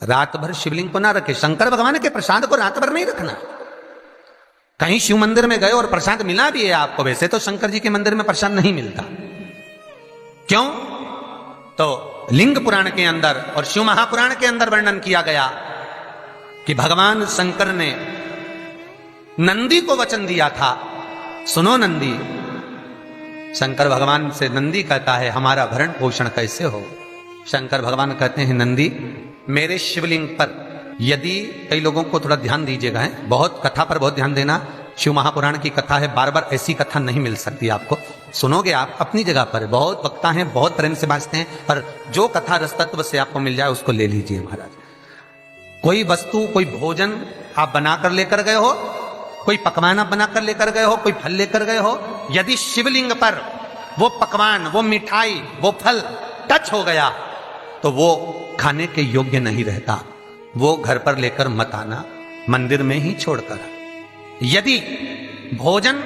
रात भर शिवलिंग को ना रखे। शंकर भगवान के प्रसाद को रात भर नहीं रखना। कहीं शिव मंदिर में गए और प्रसाद मिला भी है आपको, वैसे तो शंकर जी के मंदिर में प्रसाद नहीं मिलता। क्यों? तो लिंग पुराण के अंदर और शिव महापुराण के अंदर वर्णन किया गया कि भगवान शंकर ने नंदी को वचन दिया था, सुनो नंदी। शंकर भगवान से नंदी कहता है हमारा भरण पोषण कैसे हो। शंकर भगवान कहते हैं नंदी मेरे शिवलिंग पर यदि, कई लोगों को थोड़ा ध्यान दीजिएगा, है बहुत कथा पर बहुत ध्यान देना। शिव महापुराण की कथा है, बार बार ऐसी कथा नहीं मिल सकती आपको। सुनोगे आप अपनी जगह पर, बहुत वक्ता हैं, बहुत प्रेम से बांचते हैं, पर जो कथा रस तत्व से आपको मिल जाए उसको ले लीजिए महाराज। कोई वस्तु, कोई भोजन आप बनाकर लेकर गए हो, कोई पकवान आप बनाकर लेकर गए हो, कोई फल लेकर गए हो, यदि शिवलिंग पर वो पकवान, वो मिठाई, वो फल टच हो गया तो वो खाने के योग्य नहीं रहता। वो घर पर लेकर मत आना, मंदिर में ही छोड़कर। यदि भोजन,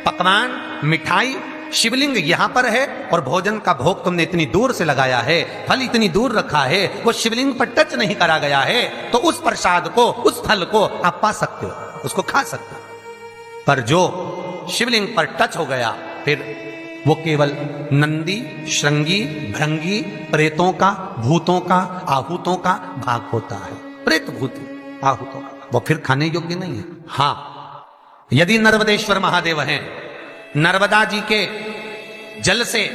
पकवान, मिठाई, शिवलिंग यहां पर है और भोजन का भोग तुमने इतनी दूर से लगाया है, फल इतनी दूर रखा है, वो शिवलिंग पर टच नहीं करा गया है, तो उस प्रसाद को, उस फल को आप पा सकते हो, उसको खा सकते हो। पर जो शिवलिंग पर टच हो गया फिर वो केवल नंदी, श्रृंगी, भृंगी, प्रेतों का, भूतों का, आहूतों का भाग होता है। प्रेत, भूत, आहूतों का वो फिर खाने योग्य नहीं है। हाँ, यदि नर्मदेश्वर महादेव हैं, नर्मदा जी के जल से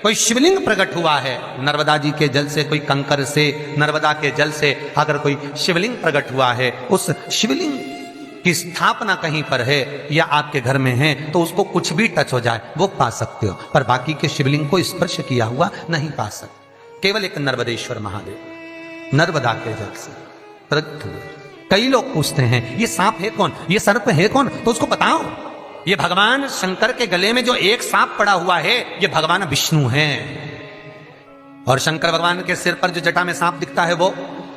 कोई शिवलिंग प्रकट हुआ है, नर्मदा जी के जल से, कोई कंकर से, नर्मदा के जल से अगर कोई शिवलिंग प्रकट हुआ है, उस शिवलिंग की स्थापना कहीं पर है या आपके घर में है, तो उसको कुछ भी टच हो जाए वो पा सकते हो, पर बाकी के शिवलिंग को स्पर्श किया हुआ नहीं पा सकते। केवल एक नर्मदेश्वर महादेव नर्मदा के जल से प्रकट हुए। कई लोग पूछते हैं ये सांप है कौन, ये सर्प है कौन, तो उसको बताओ ये भगवान शंकर के गले में जो एक सांप पड़ा हुआ है ये भगवान विष्णु हैं। और शंकर भगवान के सिर पर जो जटा में सांप दिखता है, वो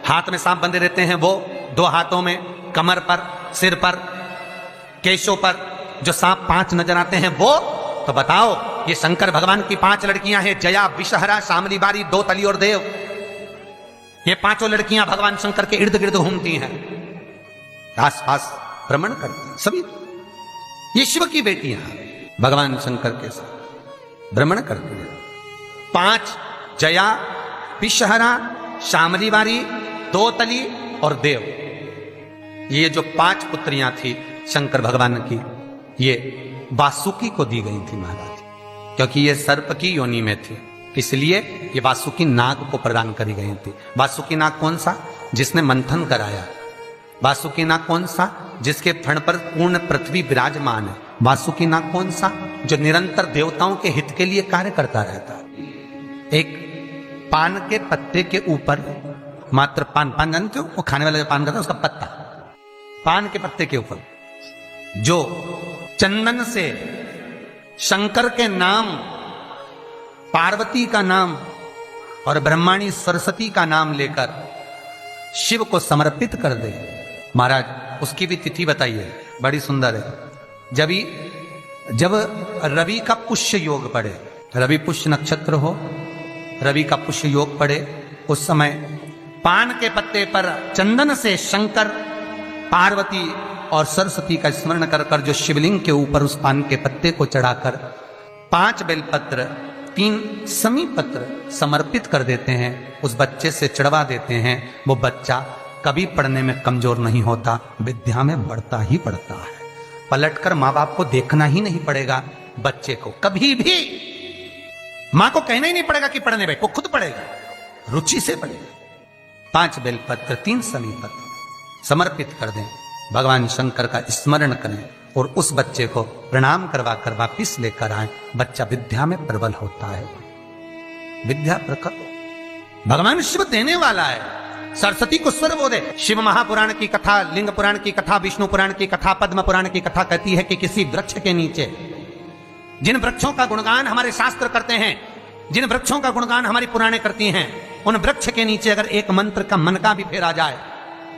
हाथ में सांप बंधे रहते हैं, वो दो हाथों में, कमर पर, सिर पर, केशों पर जो सांप 5 नजर आते हैं वो, तो बताओ ये शंकर भगवान की 5 लड़कियां हैं, जया, विषहरा, शामली बारी, दो तली और देव। ये 5 लड़कियां भगवान शंकर के इर्द गिर्द घूमती हैं, आस पास भ्रमण करती हैं सभी। ये शिव की बेटियां भगवान शंकर के साथ भ्रमण करती हैं। 5 जया, विषहरा, शामली बारी, दो तली और देव। ये जो 5 पुत्रियां थी शंकर भगवान की, ये वासुकी को दी गई थी महाराज, क्योंकि ये सर्प की योनि में थी, इसलिए ये वासुकी नाग को प्रदान करी गई थी। वासुकी नाग कौन सा? जिसने मंथन कराया। वासुकी नाग कौन सा? जिसके फण पर पूर्ण पृथ्वी विराजमान है। वासुकी नाग कौन सा? जो निरंतर देवताओं के हित के लिए कार्य करता रहता है। एक पान के पत्ते के ऊपर, मात्र पान जानते हो, वो खाने वाला जो पान करता है उसका पत्ता, पान के पत्ते के ऊपर जो चंदन से शंकर के नाम, पार्वती का नाम और ब्रह्माणी सरस्वती का नाम लेकर शिव को समर्पित कर दे महाराज, उसकी भी तिथि बताइए, बड़ी सुंदर है। जब रवि का पुष्य योग पड़े, रवि पुष्य नक्षत्र हो, रवि का पुष्य योग पड़े, उस समय पान के पत्ते पर चंदन से शंकर, पार्वती और सरस्वती का स्मरण कर कर जो शिवलिंग के ऊपर उस पान के पत्ते को चढ़ाकर 5 बेलपत्र, 3 समी पत्र समर्पित कर देते हैं, उस बच्चे से चढ़वा देते हैं, वो बच्चा कभी पढ़ने में कमजोर नहीं होता, विद्या में बढ़ता ही बढ़ता है। पलटकर माँ बाप को देखना ही नहीं पड़ेगा, बच्चे को कभी भी माँ को कहना ही नहीं पड़ेगा कि पढ़ने बैठ, वो खुद पढ़ेगा, रुचि से पढ़ेगा। 5 बेलपत्र, 3 समी पत्र समर्पित कर दें, भगवान शंकर का स्मरण करें और उस बच्चे को प्रणाम करवा कर वापिस लेकर आए। बच्चा विद्या में प्रबल होता है, विद्या प्रखर। भगवान शिव देने वाला है, सरस्वती को स्वर वो दे। शिव महापुराण की कथा, लिंग पुराण की कथा, विष्णु पुराण की कथा, पद्म पुराण की कथा कहती है कि किसी वृक्ष के नीचे, जिन वृक्षों का गुणगान हमारे शास्त्र करते हैं, जिन वृक्षों का गुणगान हमारी पुराणे करती हैं, उन वृक्ष के नीचे अगर एक मंत्र का मन का भी फेरा जाए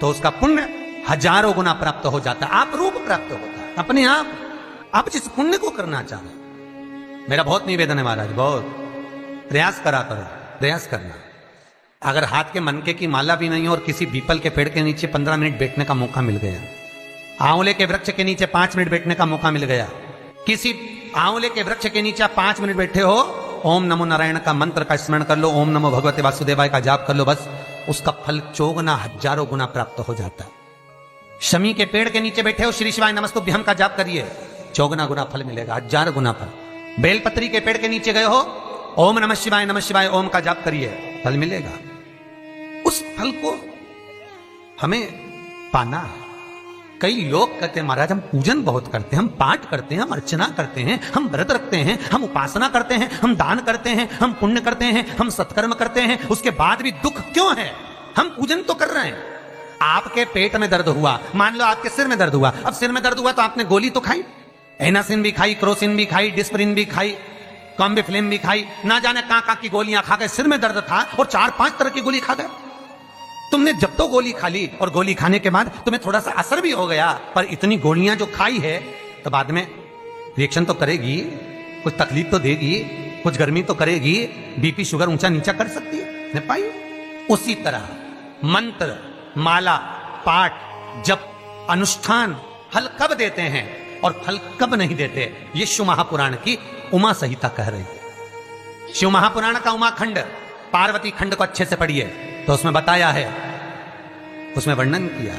तो उसका पुण्य हजारों गुना प्राप्त हो जाता है, आप रूप प्राप्त होता है अपने आप जिस पुण्य को करना चाहे। मेरा बहुत निवेदन है महाराज, बहुत प्रयास करा करो, प्रयास करना। अगर हाथ के मनके की माला भी नहीं हो और किसी पीपल के पेड़ के नीचे 15 मिनट बैठने का मौका मिल गया, आंवले के वृक्ष के नीचे 5 मिनट बैठने का मौका मिल गया, किसी आंवले के वृक्ष के नीचे 5 मिनट बैठे हो, ओम नमो नारायण का मंत्र का स्मरण कर लो, ओम नमो भगवते वासुदेवाय का जाप कर लो, बस उसका फल 4 गुना 1000 गुना प्राप्त हो जाता है। शमी के पेड़ के नीचे बैठे हो, श्री शिवाय नमस्तुभ्यम का जाप करिए, 4 गुना फल मिलेगा, 1000 गुना फल। बेलपत्री के पेड़ के नीचे गए हो, ओम नमः शिवाय ओम का जाप करिए, फल मिलेगा। उस फल को हमें पाना है। कई लोग कहते हैं महाराज हम पूजन बहुत करते हैं, हम पाठ करते हैं, हम अर्चना करते हैं, हम व्रत रखते हैं, हम उपासना करते हैं, हम दान करते हैं, हम पुण्य करते हैं, हम सत्कर्म करते हैं, उसके बाद भी दुख क्यों है? हम पूजन तो कर रहे हैं। आपके पेट में दर्द हुआ, मान लो आपके सिर में दर्द हुआ, अब सिर में दर्द हुआ तो आपने गोली तो खाई, एनासिन भी खाई, क्रोसिन भी खाई, डिस्प्रिन भी खाई, कॉम्बिफ्लेम भी खाई, ना जाने कहां की गोलियां खा गए, सिर में दर्द था और 4-5 तरह की गोली खा गए। तुमने जब तो गोली खा ली और गोली खाने के बाद तुम्हें थोड़ा सा असर भी हो गया, पर इतनी गोलियां जो खाई है तो बाद में रिएक्शन तो करेगी, कुछ तकलीफ तो देगी, कुछ गर्मी तो करेगी, बीपी शुगर ऊंचा नीचा कर सकती है, नहीं पाई। उसी तरह मंत्र, माला, पाठ, जप, अनुष्ठान फल कब देते हैं और फल कब नहीं देते, ये शिव महापुराण की उमा संहिता कह रही है। शिव महापुराण का उमा खंड, पार्वती खंड को अच्छे से पढ़िए तो उसमें बताया है, उसमें वर्णन किया।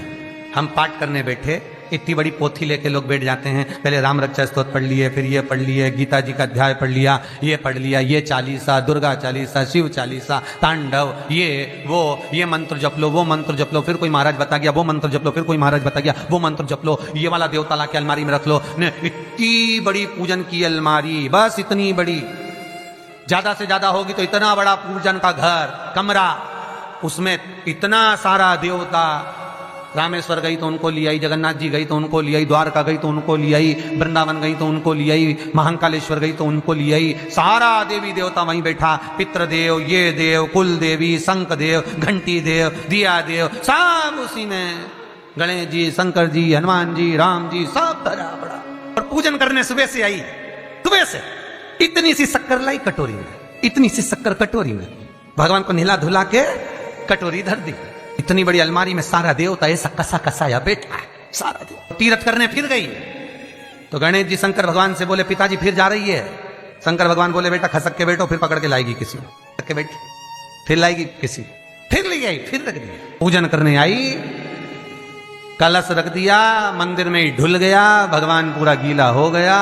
हम पाठ करने बैठे, इतनी बड़ी पोथी लेके लोग बैठ जाते हैं, पहले राम रक्षा स्तोत्र पढ़ लिए, फिर ये पढ़ लिए, गीता जी का अध्याय पढ़ लिया, ये पढ़ लिया, ये चालीसा, दुर्गा चालीसा, शिव चालीसा, तांडव, ये मंत्र जप लो, वो मंत्र जप लो, फिर कोई महाराज बता गया वो मंत्र जप लो, फिर कोई महाराज बता गया वो मंत्र जप लो, ये वाला देवता ला के अलमारी में रख लो। इतनी बड़ी पूजन की अलमारी, बस इतनी बड़ी, ज्यादा से ज्यादा होगी तो इतना बड़ा पूजन का घर, कमरा, उसमें इतना सारा देवता। रामेश्वर गई तो उनको ले आई, जगन्नाथ जी गई तो उनको ले आई, द्वारका गई तो उनको ले आई, वृंदावन गई तो उनको ले आई, महाकालेश्वर गई तो उनको ले आई, सारा देवी देवता वहीं बैठा, पितृदेव, ये देव, कुल देवी, शंख देव, घंटी देव, दिया देव, सब उसी में, गणेश जी, शंकर जी, हनुमान जी, राम जी, सब भरा पड़ा। और पूजन करने सुबह से आई, सुबह से इतनी सी शक्कर लाई कटोरी में, इतनी सी शक्कर कटोरी में, भगवान को नहला धुला के कटोरी धर दी। इतनी बड़ी अलमारी में सारा देवता ऐसा कसा कसाया बैठा है, सारा देव। तीर्थ करने फिर गई तो गणेश जी शंकर भगवान से बोले पिताजी फिर जा रही है। शंकर भगवान बोले बेटा खसक के बैठो, फिर पकड़ के लाएगी किसी के बैठ, फिर लाएगी किसी, फिर ले आई, फिर रख दिया। पूजन करने आई, कलश रख दिया, मंदिर में ही ढुल गया, भगवान पूरा गीला हो गया।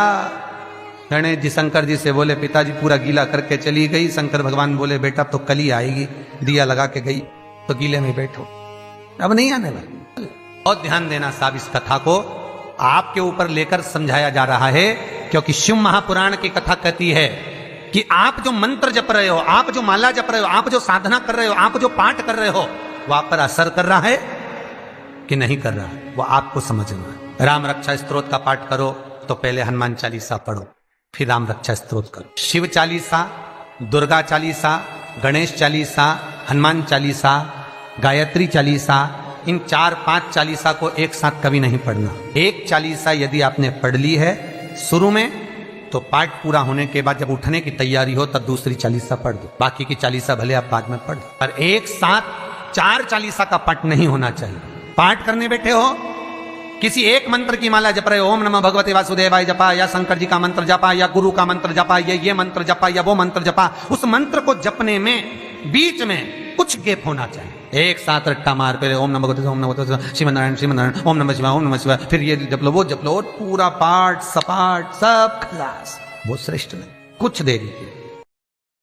गणेश जी शंकर जी से बोले पिताजी पूरा गीला करके चली गई। शंकर भगवान बोले बेटा तो कल ही आएगी, दिया लगा के गई तो गीले में बैठो, अब नहीं आने वाली। और ध्यान देना साहब, इस कथा को आपके ऊपर लेकर समझाया जा रहा है, क्योंकि शिव महापुराण की कथा कहती है कि आप जो मंत्र जप रहे हो, आप जो माला जप रहे हो, आप जो साधना कर रहे हो, आप जो पाठ कर रहे हो, वो आप पर असर कर रहा है कि नहीं कर रहा है, वो आपको समझना है। राम रक्षा स्तोत्र का पाठ करो तो पहले हनुमान चालीसा पढ़ो, फिर राम रक्षा स्तोत्र करो। शिव चालीसा, दुर्गा चालीसा, गणेश चालीसा, हनुमान चालीसा, गायत्री चालीसा, इन 4-5 चालीसा को एक साथ कभी नहीं पढ़ना। एक चालीसा यदि आपने पढ़ ली है शुरू में, तो पाठ पूरा होने के बाद जब उठने की तैयारी हो तब दूसरी चालीसा पढ़ दो, बाकी की चालीसा भले आप बाद में पढ़ दो। पर एक साथ 4 चालीसा का पाठ नहीं होना चाहिए। पाठ करने बैठे हो, किसी एक मंत्र की माला जप रहे हो, ओम नमः भगवते वासुदेवाय जपा, या शंकर जी का मंत्र जपा, या गुरु का मंत्र जपा, या ये मंत्र जपा, या वो मंत्र जपा, उस मंत्र को जपने में बीच में कुछ गैप होना चाहिए। एक साथ रट्टा मार पे ओम नमः भगवते, ओम नमः भगवते, श्रीमन्नारायण श्रीमन्नारायण, ओम नमः शिवाय, ओम नमः शिवाय, फिर ये जप लो वो जप लो, और पूरा पाठ सपाट सब खलास, वो श्रेष्ठ नहीं। कुछ देरी